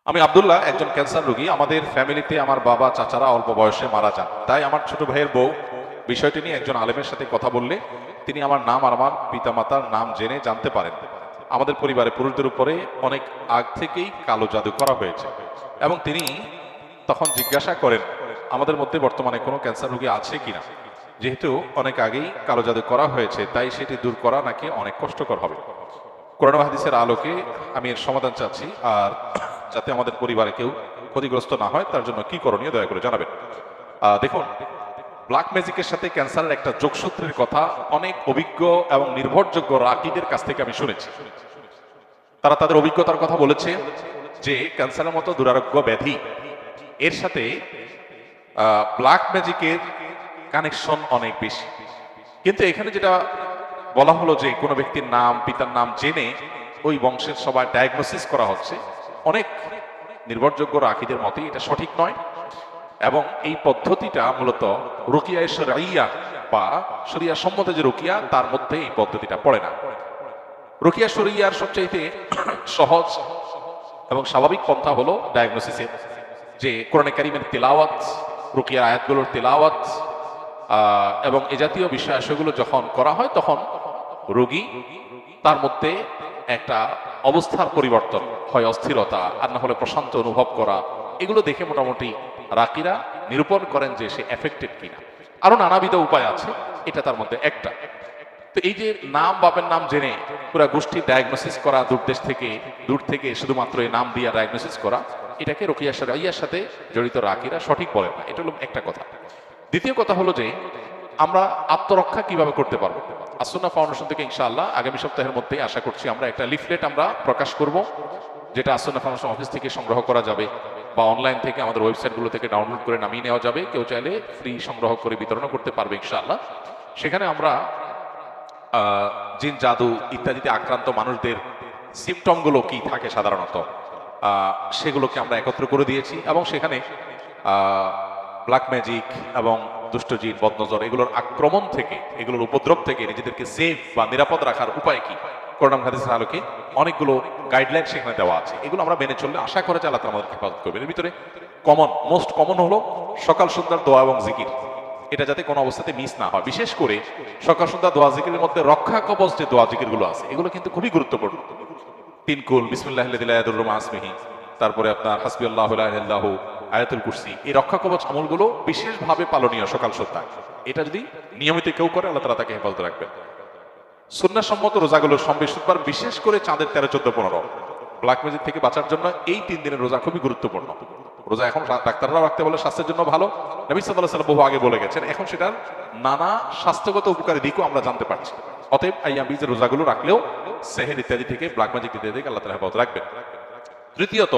আমি আব্দুল্লাহ, একজন ক্যান্সার রোগী। আমাদের ফ্যামিলিতে আমার বাবা চাচারা অল্প বয়সে মারা যান। তাই আমার ছোট ভাইয়ের বউ বিষয়টি নিয়ে একজন আলেমের সাথে কথা বললে তিনি আমার নাম আর আমার পিতামাতার নাম জেনে জানতে পারেন আমাদের পরিবারে পুরুষদের উপরে অনেক আগ থেকেই কালো জাদু করা হয়েছে, এবং তিনি তখন জিজ্ঞাসা করেন আমাদের মধ্যে বর্তমানে কোনো ক্যান্সার রোগী আছে কিনা। যেহেতু অনেক আগেই কালো জাদু করা হয়েছে, তাই সেটি দূর করা নাকি অনেক কষ্টকর হবে। কোরআন ও হাদিসের আলোকে আমি এর সমাধান চাচ্ছি, আর যাতে আমাদের পরিবারে কেউ ক্ষতিগ্রস্ত না হয় তার জন্য কি করণীয় দয়া করে জানাবেন। দেখুন, ব্ল্যাক ম্যাজিকের সাথে ক্যান্সারের একটা যোগসূত্রের কথা অনেক অভিজ্ঞ এবং নির্ভরযোগ্য রাকিদের কাছ থেকে আমি শুনেছি। তারা তাদের অভিজ্ঞতার কথা বলেছে যে ক্যান্সারের মতো দুরারোগ্য ব্যাধি এর সাথে ব্ল্যাক ম্যাজিকের কানেকশন অনেক বেশি। কিন্তু এখানে যেটা বলা হলো যে কোনো ব্যক্তির নাম পিতার নাম জেনে ওই বংশের সবাই ডায়াগনোসিস করা হচ্ছে, অনেক নির্ভরযোগ্য রাকিদের মতে এটা সঠিক নয়, এবং এই পদ্ধতিটা মূলত রুকিয়া শরঈয়া বা শরিয়া সম্মত যে রুকিয়া তার মধ্যে এই পদ্ধতিটা পড়ে না। রুকিয়া শরঈয়ার সবচাইতে সহজ এবং স্বাভাবিক পন্থা হলো ডায়াগনোসিসের, যে কোরআনে কারিমের তেলাওয়াত, রুকিয়ার আয়াতগুলোর তেলাওয়াত এবং এ জাতীয় বিষয়গুলো যখন করা হয় তখন রোগী তার মধ্যে একটা অবস্থার পরিবর্তন হয়, অস্থিরতা আর না হলে প্রশান্ত অনুভব করা, এগুলো দেখে মোটামুটি রাকিরা নিরূপণ করেন যে সে এফেক্টেড কিনা। আরো নানাবিধ উপায় আছে, এটা তার মধ্যে একটা। তো এই যে নাম বাপের নাম জেনে পুরা গোষ্ঠী ডায়াগনোসিস করা, দূর থেকে শুধুমাত্র এই নাম দিয়ে ডায়াগনোসিস করা, এটাকে রুকিয়া শরঈয়ার সাথে জড়িত রাকিরা সঠিক বলেন না। এটা হলো একটা কথা। দ্বিতীয় কথা হলো যে আমরা আত্মরক্ষা কিভাবে করতে পারবো। আসুন্নাহ ফাউন্ডেশন থেকে ইনশাআল্লাহ আগামী সপ্তাহের মধ্যেই আশা করছি আমরা একটা লিফলেট আমরা প্রকাশ করব, যেটা আসুন্নাহ ফাউন্ডেশন অফিস থেকে সংগ্রহ করা যাবে বা অনলাইন থেকে আমাদের ওয়েবসাইটগুলো থেকে ডাউনলোড করে নামিয়ে নেওয়া যাবে। কেউ চাইলে ফ্রি সংগ্রহ করে বিতরণ করতে পারবে ইনশাআল্লাহ। সেখানে আমরা জিন জাদু ইত্যাদিতে আক্রান্ত মানুষদের সিমটমগুলো কি থাকে সাধারণত সেগুলোকে আমরা একত্র করে দিয়েছি, এবং সেখানে ব্ল্যাক ম্যাজিক এবং দুষ্ট জিন বদনজর এগুলোর আক্রমণ থেকে, এগুলোর উপদ্রব থেকে নিজেদেরকে সেফ বা নিরাপদ রাখার উপায় কি কোরআন হাদিসের আলোকে অনেকগুলো গাইডলাইন সেখানে দেওয়া আছে। এগুলো আমরা মেনে চললে আশা করে যে আল্লাহ তাআলা আমাদেরকে হেফাজত করবেন। এর ভিতরে মোস্ট কমন হলো সকাল সন্ধ্যার দোয়া এবং জিকির। এটা যাতে কোনো অবস্থাতে মিস না হয়। বিশেষ করে সকাল সন্ধ্যা দোয়া জিকিরের মধ্যে রক্ষা কবচ যে দোয়া জিকির গুলো আছে এগুলো কিন্তু খুবই গুরুত্বপূর্ণ। তিন কুল, বিসমিল্লাহিল লাযী লা ইয়াদুররু মা ইসমিহি, তারপরে আপনার হাসবিয়াল্লাহু লা ইলাহা ইল্লাহু, আয়াতুল কুরসি, এই রক্ষা কবচ আমলগুলো বিশেষভাবে পালনীয় সকাল সন্ধ্যা। এটা যদি নিয়মিত কেউ করে আল্লাহ তাআলা তাকে হেফাজত রাখবেন। সুন্নাহ সম্মত রোজাগুলোর সম্পৃক্তবার, বিশেষ করে চাঁদের 13, 14, 15 ব্ল্যাক ম্যাজিক থেকে বাঁচার জন্য এই 3 দিনের রোজা খুবই গুরুত্বপূর্ণ। রোজা এখন ডাক্তাররা রাখতে বলে স্বাস্থ্যের জন্য ভালো, নবী সাল্লাল্লাহু আলাইহি ওয়াসাল্লাম বহু আগে বলে গেছেন। এখন সেটার নানা স্বাস্থ্যগত উপকারী দিকও আমরা জানতে পারছি। অতএব আইয়াম বীজের রোজাগুলো রাখলেও সেহের ইত্যাদি থেকে, ব্ল্যাক ম্যাজিক ইত্যাদি থেকে আল্লাহ তাআলা হেফাজত রাখবেন। তৃতীয়ত,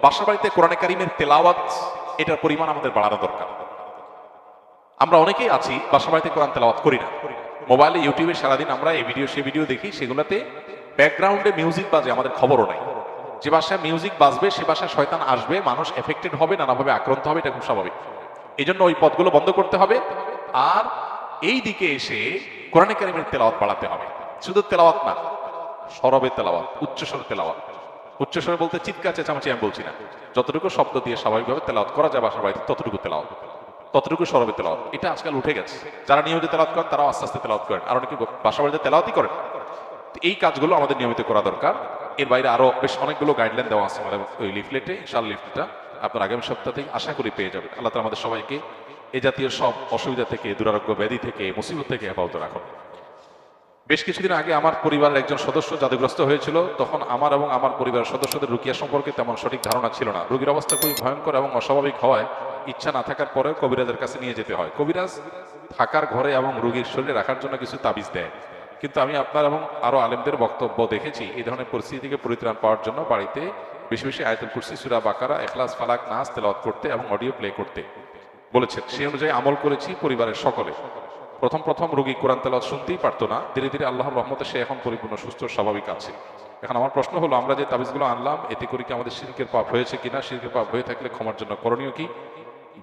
বাসা বাড়িতে কোরআনে কারিমের তেলাওয়াত, এটার পরিমাণ আমাদের বাড়ানো দরকার। আমরা অনেকেই আছি বাসা বাড়িতে কোরআন তেলাওয়াত করি না। মোবাইলে ইউটিউবে সারাদিন আমরা এই ভিডিও সে ভিডিও দেখি, সেগুলোতে ব্যাকগ্রাউন্ডে মিউজিক বাজে, আমাদের খবরও নাই। যে বাসায় মিউজিক বাজবে সে বাসায় শয়তান আসবে, মানুষ এফেক্টেড হবে, নানাভাবে আক্রান্ত হবে, এটা খুব স্বাভাবিক। এই জন্য ওই পথগুলো বন্ধ করতে হবে। আর এই দিকে এসে কোরআনে কারিমের তেলাওয়াত বাড়াতে হবে। শুধু তেলাওয়াত না, সরবে তেলাওয়াত, উচ্চস্বরে তেলাওয়াত। উচ্চস্বরে বলতে চিৎকার চেঁচামেচি আমি বলছি না, যতটুকু শব্দ দিয়ে স্বাভাবিকভাবে তেলাওয়াত করা যায় বাসার বাড়িতে ততটুকু তেলাওয়াত, ততটুকু সরবে তেলাওয়াত। এটা আজকাল উঠে গেছে। যারা নিয়মিত তেলাওয়াত করেন তারাও আস্তে আস্তে তেলাওয়াত করেন, আর অনেকে বাসা বাড়িতে তেলাওয়াতই করেন। এই কাজগুলো আমাদের নিয়মিত করা দরকার। এর বাইরে আরো বেশ অনেকগুলো গাইডলাইন দেওয়া আছে আমাদের ওই লিফলেটে। ইনশাআল্লাহ লিফলেটটা আপনার আগামী সপ্তাহ থেকে আশা করি পেয়ে যাবেন। আল্লাহ তাআলা আমাদের সবাইকে এই জাতীয় সব অসুবিধা থেকে, দুরারোগ্য ব্যাধি থেকে, মুসিবত থেকে হেফাজত রাখুন। বেশ কিছুদিন আগে আমার পরিবারের একজন সদস্য জাদুগ্রস্ত হয়েছিল। তখন আমার এবং আমার পরিবারের সদস্যদের রুকিয়া সম্পর্কে তেমন সঠিক ধারণা ছিল না। রোগীর অবস্থা খুবই ভয়ঙ্কর এবং অস্বাভাবিক হওয়ায় ইচ্ছা না থাকার পরেও কবিরাজের কাছে নিয়ে যেতে হয়। কবিরাজ থাকার ঘরে এবং রোগীর শরীরে রাখার জন্য কিছু তাবিজ দেয়। কিন্তু আমি আপনার এবং আরো আলেমদের বক্তব্য দেখেছি এই ধরনের পরিস্থিতি থেকে পরিত্রাণ পাওয়ার জন্য বাড়িতে বেশি বেশি আয়াতুল কুরসি, সূরা বাকারা, ইখলাস, ফালাক, নাস তেলাওয়াত করতে এবং অডিও প্লে করতে বলেছেন। সেই অনুযায়ী আমল করেছি পরিবারের সকলে। প্রথম রোগী কোরআন তেলাওয়াত শুনতেই পারতো না। ধীরে ধীরে আল্লাহর রহমতে সে এখন পরিপূর্ণ সুস্থ স্বাভাবিক আছে। এখন আমার প্রশ্ন হলো, আমরা যে তাবিজগুলো আনলাম এতে করে কি আমাদের শিরকের পাপ হয়েছে কিনা? শিরকের পাপ হয়ে থাকলে ক্ষমার জন্য করণীয় কি?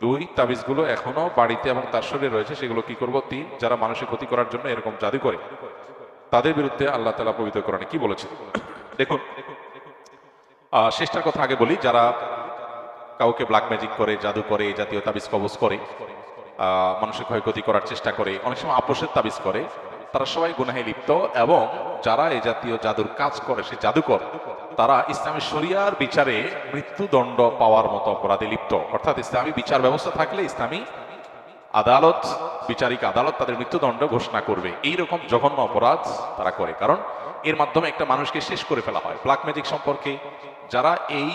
2, তাবিজগুলো এখনো বাড়িতে এবং তার শরীরে রয়েছে, সেগুলো কি করব? 3, যারা মানুষের ক্ষতি করার জন্য এরকম জাদু করে তাদের বিরুদ্ধে আল্লাহ তাআলা পবিত্র কোরআনে কি বলেছেন দেখুন। শেষটার কথা আগে বলি, যারা কাউকে ব্ল্যাক ম্যাজিক করে, জাদু করে, এই জাতীয় তাবিজ কবজ করে, মানুষের ক্ষয়ক্ষতি করার চেষ্টা করে, অনেক সময় আপোষের তাবিজ করে, তারা সবাই গুনাহে লিপ্ত। এবং যারা এই জাতীয় জাদুর কাজ করে, সে জাদুকর, তারা ইসলামী শরিয়ার বিচারে মৃত্যুদণ্ড পাওয়ার মতো অপরাধে লিপ্ত। অর্থাৎ ইসলামী বিচার ব্যবস্থা থাকলে ইসলামী আদালত, বিচারিক আদালত তাদের মৃত্যুদণ্ড ঘোষণা করবে। এইরকম জঘন্য অপরাধ তারা করে, কারণ এর মাধ্যমে একটা মানুষকে শেষ করে ফেলা হয়। ব্ল্যাক ম্যাজিক সম্পর্কে যারা এই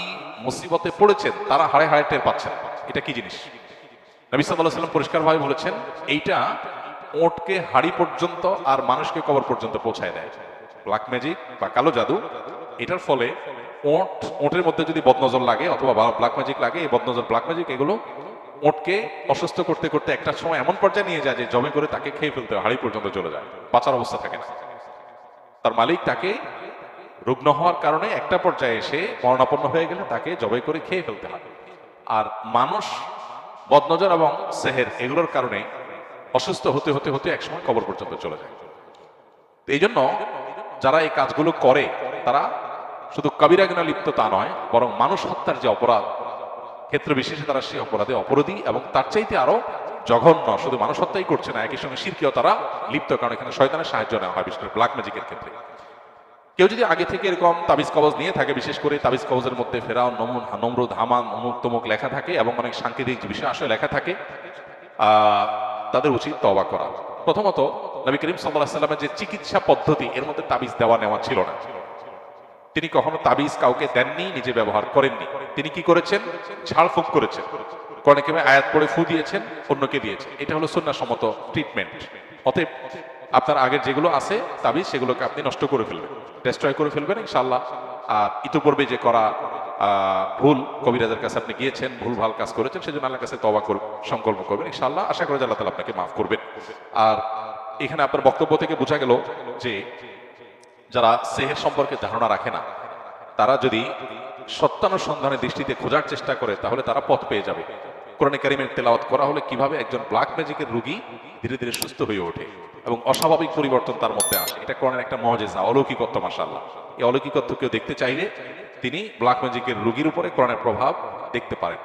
মুসিবতে পড়েছেন তারা হাড়ে হাড়ে টের পাচ্ছেন এটা কি জিনিস। নবী সাল্লাল্লাহু আলাইহি ওয়াসাল্লাম পরিষ্কারভাবে বলেছেন, এইটা ওটকে হাড়ি পর্যন্ত আর মানুষকে কবর পর্যন্ত পৌঁছায় দেয়। ব্ল্যাক ম্যাজিক বা কালো জাদু, এটার ফলে ওটের মধ্যে যদি বদনজর লাগে অথবা ব্ল্যাক ম্যাজিক লাগে, এই বদনজর ব্ল্যাক ম্যাজিক এগুলো ওটকে অসুস্থ করতে করতে একটা সময় এমন পর্যায়ে নিয়ে যায় যে জবে করে তাকে খেয়ে ফেলতে হয়, হাড়ি পর্যন্ত চলে যায়, বাঁচার অবস্থা থাকে না। তার মালিক তাকে রুগ্ন হওয়ার কারণে একটা পর্যায়ে এসে মরণাপন্ন হয়ে গেলে তাকে জবাই করে খেয়ে ফেলতে হয়। আর মানুষ বদনজর এবং সেহের এগুলোর কারণে অসুস্থ হতে হতে হতে একসময় কবর পর্যন্ত চলে যায়। এই জন্য যারা এই কাজগুলো করে তারা শুধু কাবিরা গুনাহে লিপ্ত তা নয়, বরং মানুষ হত্যার যে অপরাধ, ক্ষেত্র বিশেষে তারা সেই অপরাধে অপরাধী, এবং তার চাইতে আরো জঘন্য, শুধু মানুষ হত্যাই করছে না, একই সঙ্গে শিরকিও তারা লিপ্ত, কারণ এখানে শয়তানের সাহায্য নেওয়া হয়, বিশেষ করে ব্ল্যাক ম্যাজিকের ক্ষেত্রে। কেউ যদি আগে থেকে এরকম তাবিজ কবজ নিয়ে থাকে, বিশেষ করে তাবিজ কবজের মধ্যে ফেরাউন, নমরুদ, হামান, অমুক তমুক লেখা থাকে এবং অনেক সাংকেতিক বিষয় আসলে লেখা থাকে, তাদের উচিত তওবা করা। প্রথমত নবী করিম সাল্লাল্লাহু আলাইহি ওয়াসাল্লামের যে চিকিৎসা পদ্ধতি, এর মধ্যে তাবিজ দেওয়া নেওয়া ছিল না। তিনি কখনো তাবিজ কাউকে দেননি, নিজে ব্যবহার করেননি। তিনি কি করেছেন? ঝাড়ফুঁক করেছেন, কোরআনে কারিমে আয়াত পড়ে ফু দিয়েছেন, অন্যকে দিয়েছেন। এটা হলো সুন্নাহসম্মত ট্রিটমেন্ট। অতএব আপনার আগের যেগুলো আছে তাবিজ, সেগুলোকে আপনি নষ্ট করে ফেলবেন, ডেস্ট্রয় করে ফেলবেন ইনশাআল্লাহ। আর ইতিপূর্বে যে করা ভুল, কবিরাজের কাছে আপনি গিয়েছেন, ভুল ভাল কাজ করেছেন, সেজন্য আল্লাহর কাছে তওবা করবেন, সংকল্প করবেন ইনশাআল্লাহ। আশা করি আল্লাহ তাআলা আপনাকে মাফ করবেন। আর এখানে আপনার বক্তব্য থেকে বোঝা গেল যে যারা সেহের সম্পর্কে ধারণা রাখে না, তারা যদি সত্যানুসন্ধানের দৃষ্টিতে খোঁজার চেষ্টা করে তাহলে তারা পথ পেয়ে যাবে। কোরআনে কারিমের তেলাওয়াত করা হলে কিভাবে একজন ব্ল্যাক ম্যাজিকের রোগী ধীরে ধীরে সুস্থ হয়ে ওঠে এবং অস্বাভাবিক পরিবর্তন তার মধ্যে আসে, এটা কোরআনের একটা মুজিজা, অলৌকিকত্ব। মাশাআল্লাহ, এই অলৌকিকত্ব কেউ দেখতে চাইলে তিনি ব্ল্যাক ম্যাজিকের রোগীর উপরে কোরআনের প্রভাব দেখতে পারেন।